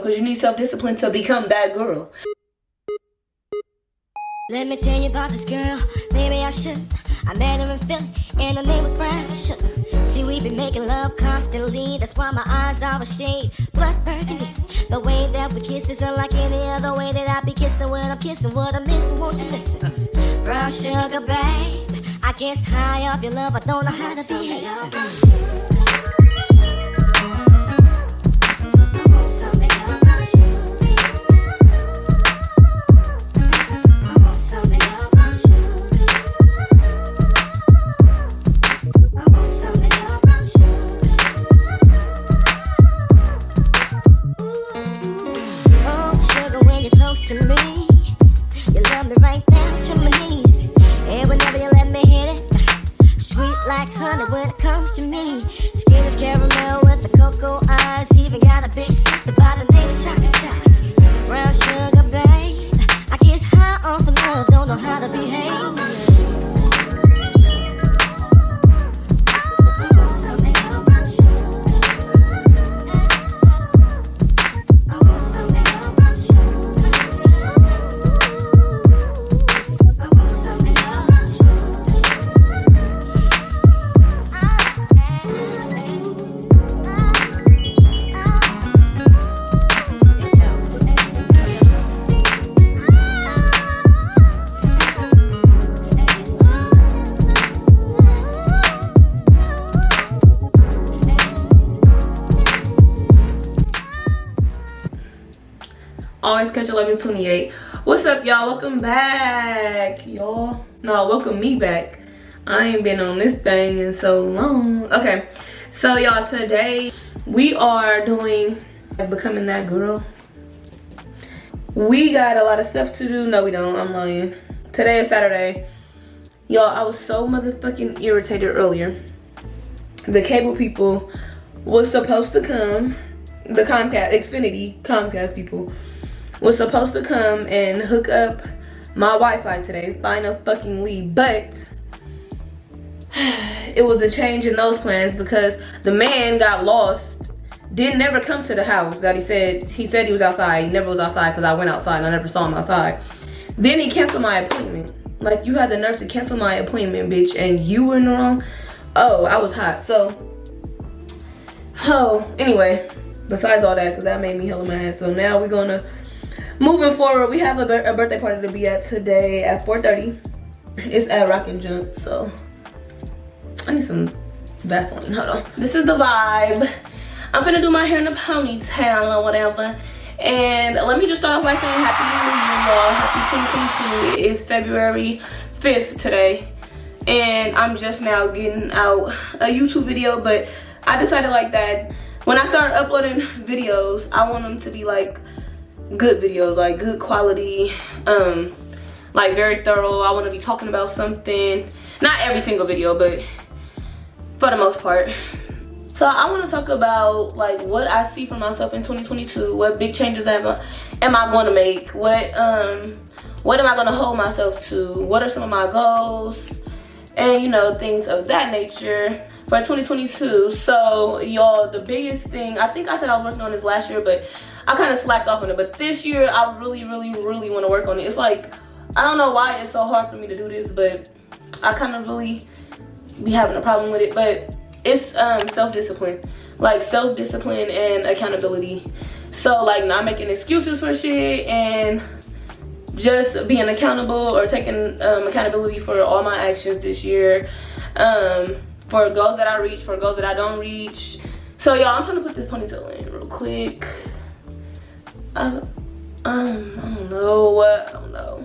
because you need self-discipline to become that girl. Let me tell you about this girl, maybe I shouldn't. I met her in Philly, and her name was Brown Sugar. See, we been making love constantly, that's why my eyes are a shade blood burgundy. The way that we kiss is unlike any other way that I be kissing when I'm kissing what I'm missing, won't you listen? Brown sugar, babe, I guess high off your love, I don't know how to behave. To me, you love me right down to my knees, and whenever you let me hit it, sweet like honey when it comes to me. Skin is caramel with the cocoa eyes, even got a big sister by the name of Chocolate. Brown sugar, babe, I guess high off of love, don't know how to behave. Always catch 11:28. What's up, y'all? Welcome back, y'all. No, welcome me back. I ain't been on this thing in so long. Okay, so y'all, today we are doing becoming that girl. We got a lot of stuff to do. No, we don't. I'm lying. Today is Saturday. Y'all, I was so motherfucking irritated earlier. The cable people was supposed to come. The Xfinity Comcast people was supposed to come and hook up my Wi-Fi today, finally, but it was a change in those plans because the man got lost, didn't never come to the house that he said he was outside. He never was outside because I went outside and I never saw him outside. Then he canceled my appointment. Like, you had the nerve to cancel my appointment, bitch, and you were in the wrong. Oh, I was hot. So, anyway, besides all that, because that made me hella mad. So now we're gonna, moving forward, we have a birthday party to be at today at 4:30. It's at Rock and Jump, so I need some Vaseline. Hold on. This is the vibe. I'm gonna do my hair in a ponytail or whatever. And let me just start off by saying Happy New Year, y'all. Happy 2022. It is February 5th today. And I'm just now getting out a YouTube video, but I decided like that when I start uploading videos, I want them to be like good videos, like good quality, like very thorough. I want to be talking about something, not every single video, but for the most part. So I want to talk about like what I see for myself in 2022. What big changes am I going to make? What am I going to hold myself to? What are some of my goals? And, you know, things of that nature for 2022. So, y'all, the biggest thing, I think I said I was working on this last year, but I kind of slacked off on it. But this year, I really want to work on it. It's like, I don't know why it's so hard for me to do this, but I kind of really be having a problem with it. But it's self-discipline. Like, self-discipline and accountability. So, like, not making excuses for shit and just being accountable or taking accountability for all my actions this year, for goals that I reach, for goals that I don't reach. So y'all, I'm trying to put this ponytail in real quick. I don't know.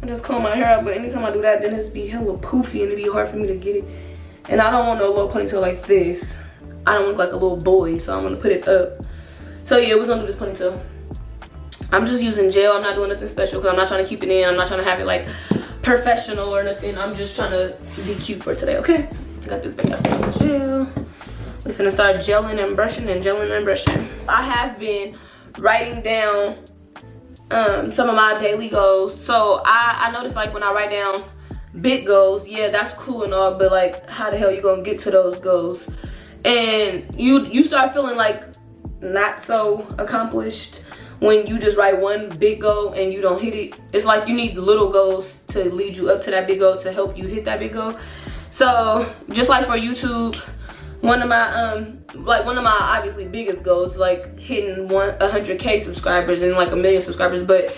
I just comb my hair up, but anytime I do that, then it's be hella poofy and it'd be hard for me to get it. And I don't want no little ponytail like this. I don't look like a little boy, so I'm gonna put it up. So yeah, we're gonna do this ponytail. I'm just using gel. I'm not doing nothing special because I'm not trying to keep it in. I'm not trying to have it like professional or nothing. I'm just trying to be cute for today, okay? Got this big ass thing of gel. We're finna start gelling and brushing and gelling and brushing. I have been writing down some of my daily goals. So I noticed like when I write down big goals, yeah, that's cool and all, but like how the hell you gonna get to those goals? And you start feeling like not so accomplished when you just write one big goal and you don't hit it. It's like you need little goals to lead you up to that big goal to help you hit that big goal. So just like for YouTube, one of my obviously biggest goals, like hitting 100K subscribers and like 1 million subscribers, but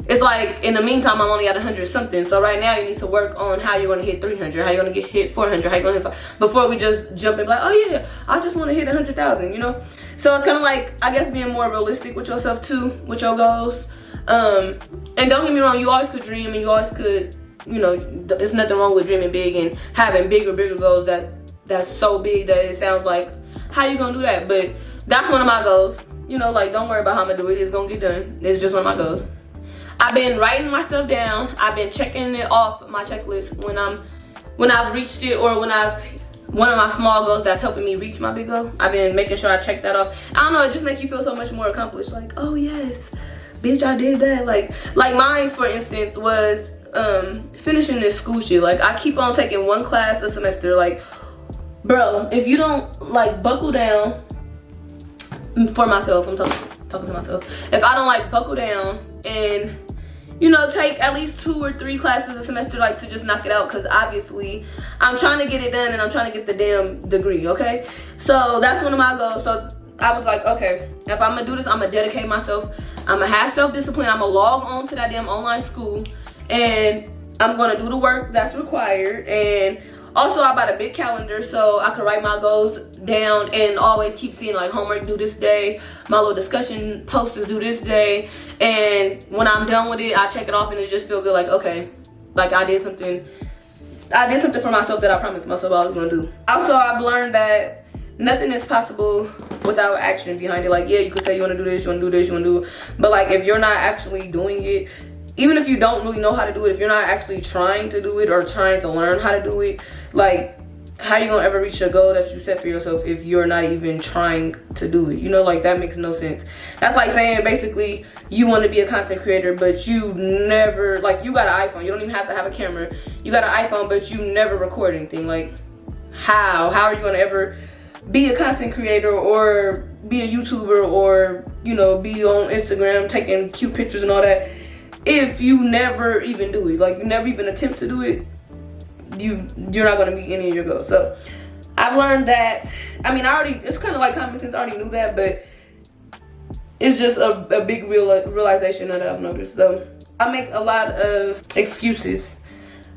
it's like in the meantime I'm only at 100 something. So right now you need to work on how you're gonna hit 300, how you're gonna hit 400, how you're gonna hit 5, before we just jump and be like, oh yeah, I just want to hit 100,000, you know. So it's kind of like, I guess, being more realistic with yourself too, with your goals. And don't get me wrong, you always could dream and you always could, you know, there's nothing wrong with dreaming big and having bigger goals that's so big that it sounds like, how you gonna do that? But that's one of my goals. You know, like, don't worry about how I'm gonna do it. It's gonna get done. It's just one of my goals. I've been writing my stuff down. I've been checking it off my checklist when I've reached it, or when one of my small goals that's helping me reach my big goal. I've been making sure I check that off. I don't know, it just makes you feel so much more accomplished. Like, oh yes, bitch, I did that. Like mine, for instance, was finishing this school shit. Like, I keep on taking one class a semester. Like, bro, if you don't like buckle down, for myself, I'm talking to myself. If I don't like buckle down and, you know, take at least 2 or 3 classes a semester, like, to just knock it out, because obviously I'm trying to get it done and I'm trying to get the damn degree, okay? So that's one of my goals. So I was like, okay, if I'm gonna do this, I'm gonna dedicate myself. I'm gonna have self-discipline. I'm gonna log on to that damn online school and I'm gonna do the work that's required. And also, I bought a big calendar so I could write my goals down and always keep seeing, like, homework due this day, my little discussion post is due this day. And when I'm done with it, I check it off and it just feel good, like, okay, like I did something for myself that I promised myself I was gonna do. Also, I've learned that nothing is possible without action behind it. Like, yeah, you could say you wanna do this, you wanna do this, you wanna do it, but like, if you're not actually doing it, even if you don't really know how to do it, if you're not actually trying to do it or trying to learn how to do it, like, how you gonna ever reach a goal that you set for yourself if you're not even trying to do it? You know, like, that makes no sense. That's like saying, basically, you want to be a content creator, but you never, like, you got an iPhone. You don't even have to have a camera. You got an iPhone, but you never record anything. Like, how are you gonna ever be a content creator or be a YouTuber or, you know, be on Instagram taking cute pictures and all that if you never even do it? Like, you never even attempt to do it, you're not gonna meet any of your goals. So I've learned that. I mean, it's kind of like common sense, I already knew that, but it's just a big realization that I've noticed. So I make a lot of excuses.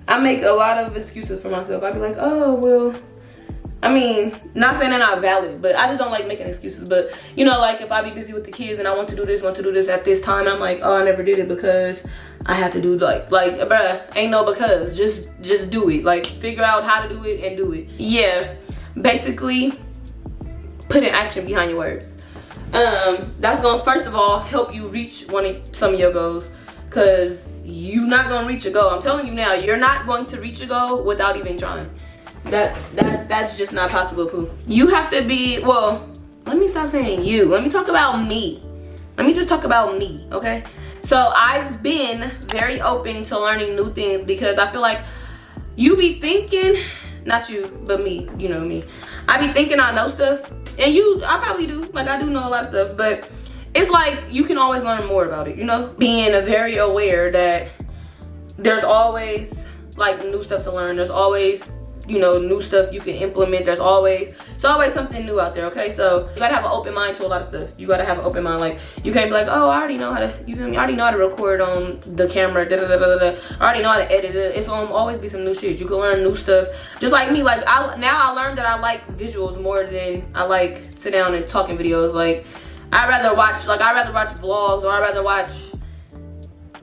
For myself. I'd be like, oh, well, I mean, not saying they're not valid, but I just don't like making excuses. But, you know, like, if I be busy with the kids and I want to do this at this time, I'm like, oh, I never did it because I have to do, like, bruh, ain't no because. Just do it. Like, figure out how to do it and do it. Yeah, basically, put an action behind your words. That's gonna, first of all, help you reach some of your goals, because you're not gonna reach a goal. I'm telling you now, you're not going to reach a goal without even trying. That's just not possible, poo. You have to be, well, let me stop saying you. Let me talk about me. Let me just talk about me, okay? So I've been very open to learning new things, because I feel like you be thinking, not you, but me, you know me. I be thinking I know stuff, and I probably do. Like, I do know a lot of stuff, but it's like you can always learn more about it, you know? Being very aware that there's always, like, new stuff to learn. There's always, you know, new stuff you can implement. It's always something new out there, okay? So you gotta have an open mind to a lot of stuff. You gotta have an open mind. Like, you can't be like, oh, I already know how to, you feel me? I already know how to record on the camera, I already know how to edit it. It's gonna always be some new shit. You can learn new stuff. Just like me, like, now I learned that I like visuals more than I like sit down and talking videos. Like, I'd rather watch vlogs, or I'd rather watch,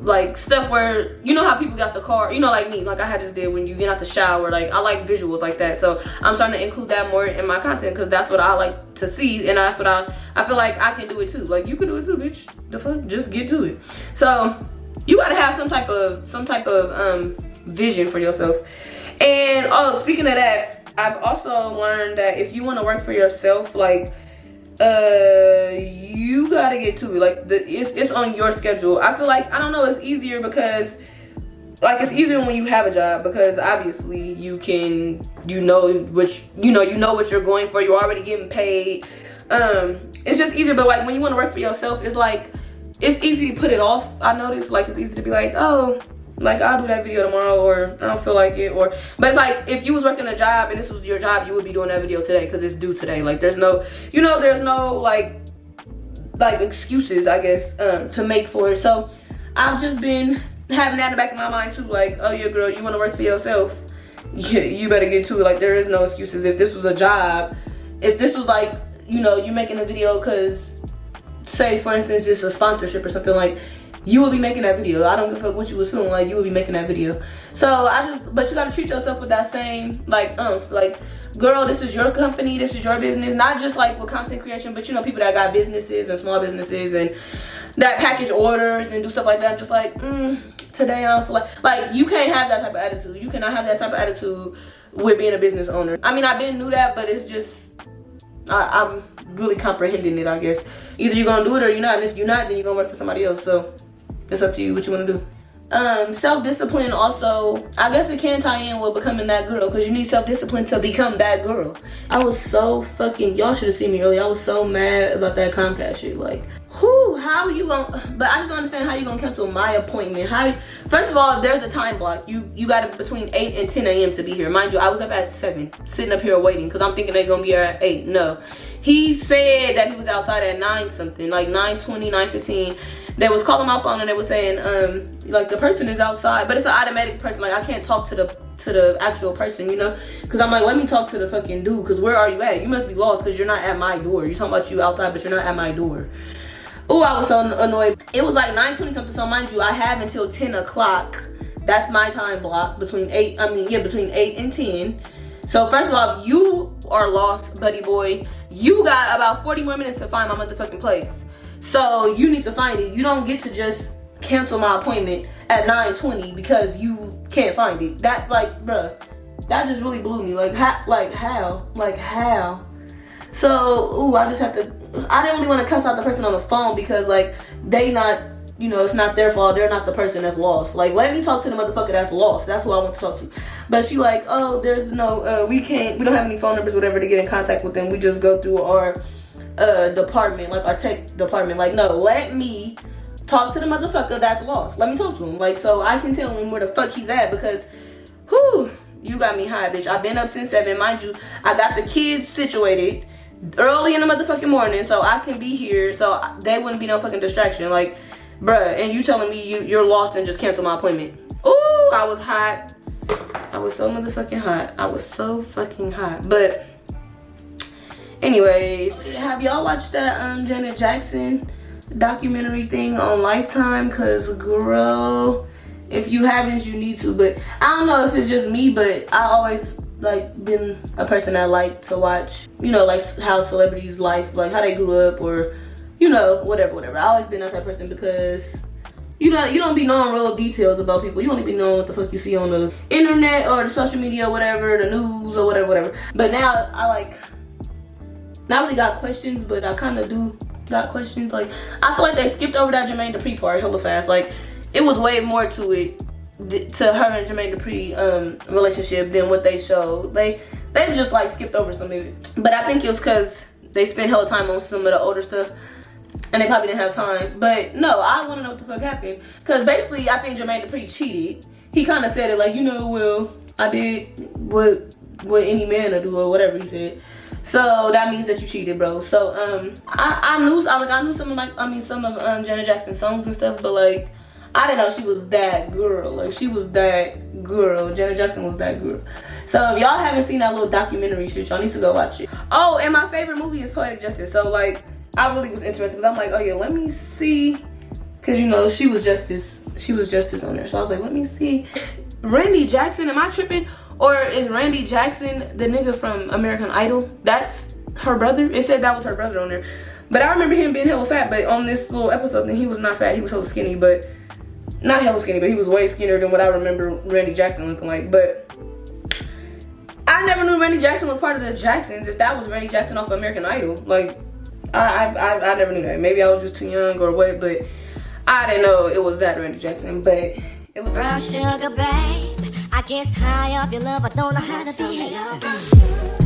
like, stuff where, you know how people got the car, you know, like me, like I just did, when you get out the shower. Like, I like visuals like that, so I'm starting to include that more in my content, because that's what I like to see, and that's what I feel like I can do it too. Like, you can do it too, bitch. The fuck, just get to it. So you gotta have some type of vision for yourself. And oh, speaking of that, I've also learned that if you want to work for yourself, like, you gotta get to it. Like, it's on your schedule. I feel like, I don't know, it's easier because, like, it's easier when you have a job, because obviously you know what you're going for. You're already getting paid. it's just easier. But like when you want to work for yourself, it's like it's easy to put it off. I noticed, like, it's easy to be like, oh, like, I'll do that video tomorrow, or I don't feel like it, or, but it's like, if you was working a job and this was your job, you would be doing that video today because it's due today. Like, there's no, you know, there's no, like excuses, I guess, to make for it. So, I've just been having that in the back of my mind, too, like, oh, yeah, girl, you want to work for yourself, yeah, you better get to it. Like, there is no excuses. If this was a job, if this was, like, you know, you making a video because, say, for instance, just a sponsorship or something, like, you will be making that video. I don't give a fuck what you was feeling like, you will be making that video. So but you gotta treat yourself with that same, like, girl, this is your company, this is your business. Not just like with content creation, but you know, people that got businesses and small businesses and that package orders and do stuff like that. I'm just like, today I don't feel like, you can't have that type of attitude. You cannot have that type of attitude with being a business owner. I mean, I've been knew that, but it's just, I'm really comprehending it, I guess. Either you're gonna do it or you're not, and if you're not, then you're gonna work for somebody else. So it's up to you what you want to do. Self-discipline also, I guess it can tie in with becoming that girl, because you need self-discipline to become that girl. I was so fucking, y'all should have seen me earlier. I was so mad about that Comcast shit. Like, who, how you gonna, but I just don't understand how you gonna cancel my appointment. First of all, there's a time block. You got it between 8 and 10 a.m. to be here. Mind you, I was up at 7, sitting up here waiting, because I'm thinking they're gonna be here at 8. No. He said that he was outside at 9 something, like 9:20, 9:15. They was calling my phone and they was saying, like, the person is outside, but it's an automatic person. Like, I can't talk to the actual person, you know? Because I'm like, let me talk to the fucking dude, because where are you at? You must be lost because you're not at my door. You're talking about you outside, but you're not at my door. Oh, I was so annoyed. It was like 9:20 something, so mind you, I have until 10 o'clock. That's my time block, between 8 and 10. So first of all, if you are lost, buddy boy, you got about 40 more minutes to find my motherfucking place. So you need to find it. You don't get to just cancel my appointment at 9:20 because you can't find it. That, like, bruh, that just really blew me. Like, how? So, ooh, I just have to, I didn't really want to cuss out the person on the phone because, like, they not, you know, it's not their fault. They're not the person that's lost. Like, let me talk to the motherfucker that's lost. That's who I want to talk to. But she like, oh, there's no, we don't have any phone numbers, whatever, to get in contact with them. We just go through our department, like our tech department. Like, no, let me talk to the motherfucker that's lost. Let me talk to him, like, so I can tell him where the fuck he's at, because, whew, you got me high, bitch. I've been up since 7, mind you. I got the kids situated early in the motherfucking morning, so I can be here, so they wouldn't be no fucking distraction. Like, bruh, and you telling me you're lost and just cancel my appointment? Ooh, I was hot. I was so motherfucking hot. I was so fucking hot. But anyways, have y'all watched that Janet Jackson documentary thing on Lifetime? Cause girl, if you haven't, you need to. But I don't know if it's just me, but I always like been a person that like to watch, you know, like how celebrities' life, like how they grew up, or you know, whatever. I always been that type of person because you don't be knowing real details about people. You only be knowing what the fuck you see on the internet or the social media or whatever, the news or whatever. But now I like, not really got questions, but I kind of do got questions. Like, I feel like they skipped over that Jermaine Dupri part hella fast. Like, it was way more to it, to her and Jermaine Dupri relationship than what they showed. They just like skipped over some of it. But I think it was because they spent hella time on some of the older stuff and they probably didn't have time. But no, I want to know what the fuck happened, because basically I think Jermaine Dupri cheated. He kind of said it like, you know, well, I did what any man would do, or whatever he said. So that means that you cheated, bro. So I knew some of Janet Jackson's songs and stuff, but like, I didn't know she was that girl. Like, she was that girl. Janet Jackson was that girl. So if y'all haven't seen that little documentary shit, y'all need to go watch it. Oh, and my favorite movie is Poetic Justice. So like, I really was interested because I'm like, oh yeah, let me see, because you know she was Justice on there. So I was like, let me see. Randy Jackson, am I tripping? Or is Randy Jackson the nigga from American Idol? That's her brother? It said that was her brother on there. But I remember him being hella fat, but on this little episode, then he was not fat. He was hella skinny, but not hella skinny, but he was way skinnier than what I remember Randy Jackson looking like. But I never knew Randy Jackson was part of the Jacksons. If that was Randy Jackson off of American Idol, like, I never knew that. Maybe I was just too young or what, but I didn't know it was that Randy Jackson. But it looks brown sugar, babe. I guess high off your love, I don't know how to behave.